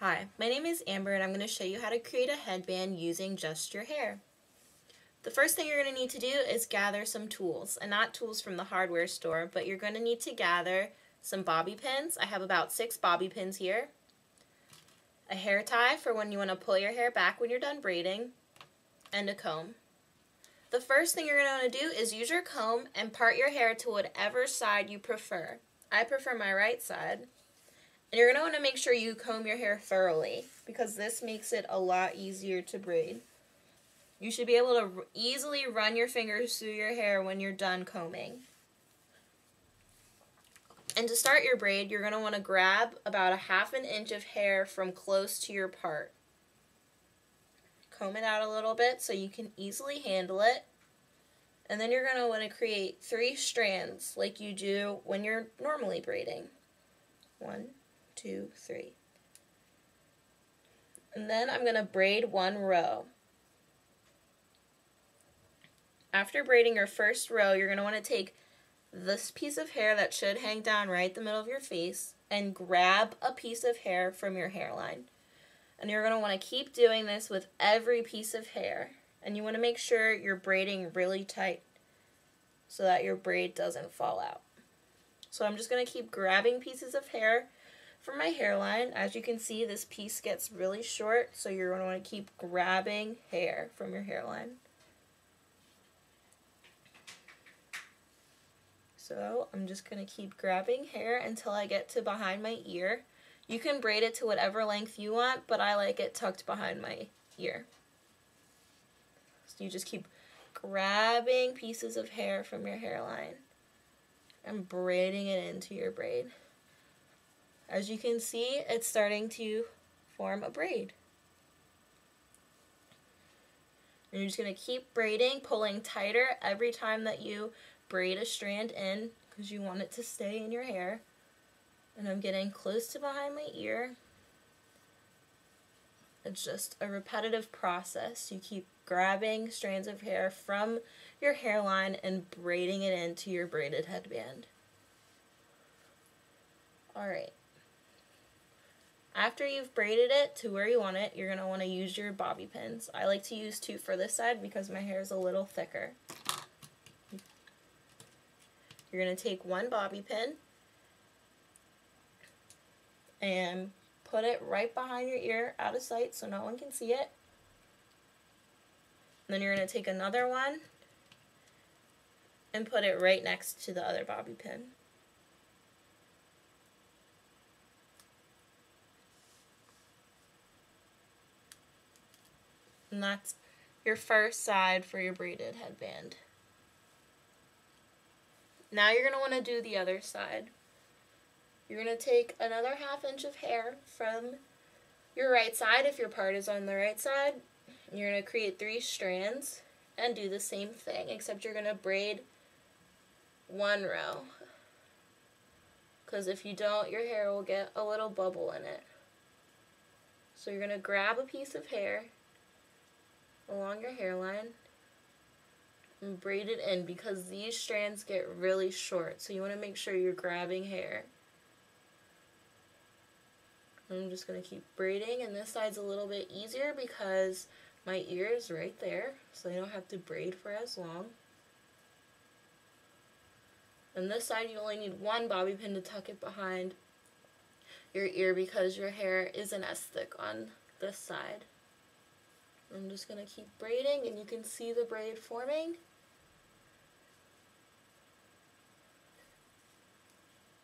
Hi, my name is Amber and I'm going to show you how to create a headband using just your hair. The first thing you're going to need to do is gather some tools, and not tools from the hardware store, but you're going to need to gather some bobby pins. I have about 6 bobby pins here, a hair tie for when you want to pull your hair back when you're done braiding, and a comb. The first thing you're going to want to do is use your comb and part your hair to whatever side you prefer. I prefer my right side. And you're going to want to make sure you comb your hair thoroughly because this makes it a lot easier to braid. You should be able to easily run your fingers through your hair when you're done combing. And to start your braid, you're going to want to grab about 1/2 inch of hair from close to your part. Comb it out a little bit so you can easily handle it. And then you're going to want to create 3 strands like you do when you're normally braiding. 1, 2, 3. And then I'm going to braid 1 row. After braiding your first row, you're going to want to take this piece of hair that should hang down right in the middle of your face and grab a piece of hair from your hairline. And you're going to want to keep doing this with every piece of hair. And you want to make sure you're braiding really tight so that your braid doesn't fall out. So I'm just going to keep grabbing pieces of hair from my hairline. As you can see, this piece gets really short, so you're going to want to keep grabbing hair from your hairline. So I'm just going to keep grabbing hair until I get to behind my ear. You can braid it to whatever length you want, but I like it tucked behind my ear. So you just keep grabbing pieces of hair from your hairline and braiding it into your braid. As you can see, it's starting to form a braid. And you're just going to keep braiding, pulling tighter every time that you braid a strand in because you want it to stay in your hair. And I'm getting close to behind my ear. It's just a repetitive process. You keep grabbing strands of hair from your hairline and braiding it into your braided headband. Alright. After you've braided it to where you want it, you're going to want to use your bobby pins. I like to use 2 for this side because my hair is a little thicker. You're going to take 1 bobby pin and put it right behind your ear, out of sight, so no one can see it. And then you're going to take another one and put it right next to the other bobby pin. And that's your first side for your braided headband. Now you're going to want to do the other side. You're going to take another 1/2 inch of hair from your right side if your part is on the right side. You're going to create 3 strands and do the same thing, except you're going to braid 1 row. Because if you don't, your hair will get a little bubble in it. So you're going to grab a piece of hair along your hairline and braid it in because these strands get really short, so you want to make sure you're grabbing hair. I'm just going to keep braiding, and this side's a little bit easier because my ear is right there, so I don't have to braid for as long. And this side you only need 1 bobby pin to tuck it behind your ear because your hair isn't as thick on this side. I'm just going to keep braiding, and you can see the braid forming.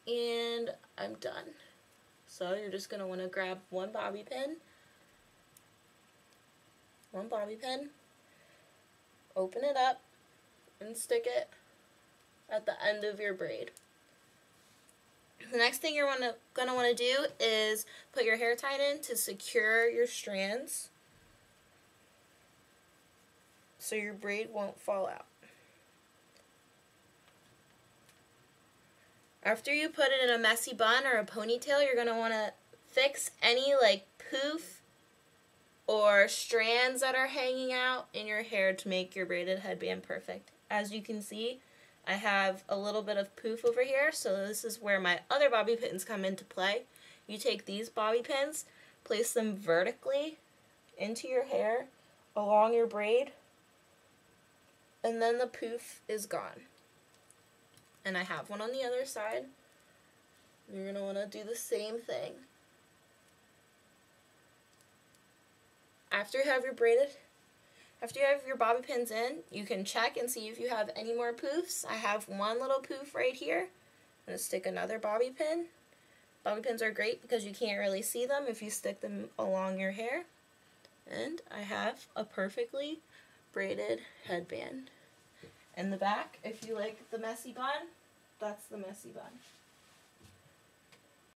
And I'm done. So you're just going to want to grab 1 bobby pin, open it up, and stick it at the end of your braid. The next thing you're going to want to do is put your hair tie in to secure your strands so your braid won't fall out. After you put it in a messy bun or a ponytail, you're going to want to fix any like poof or strands that are hanging out in your hair to make your braided headband perfect. As you can see, I have a little bit of poof over here, so this is where my other bobby pins come into play. You take these bobby pins, place them vertically into your hair along your braid, and then the poof is gone. And I have one on the other side. You're going to want to do the same thing. After you have your bobby pins in, you can check and see if you have any more poofs. I have one little poof right here. I'm going to stick another bobby pin. Bobby pins are great because you can't really see them if you stick them along your hair. And I have a perfectly braided headband. In the back, if you like the messy bun, that's the messy bun.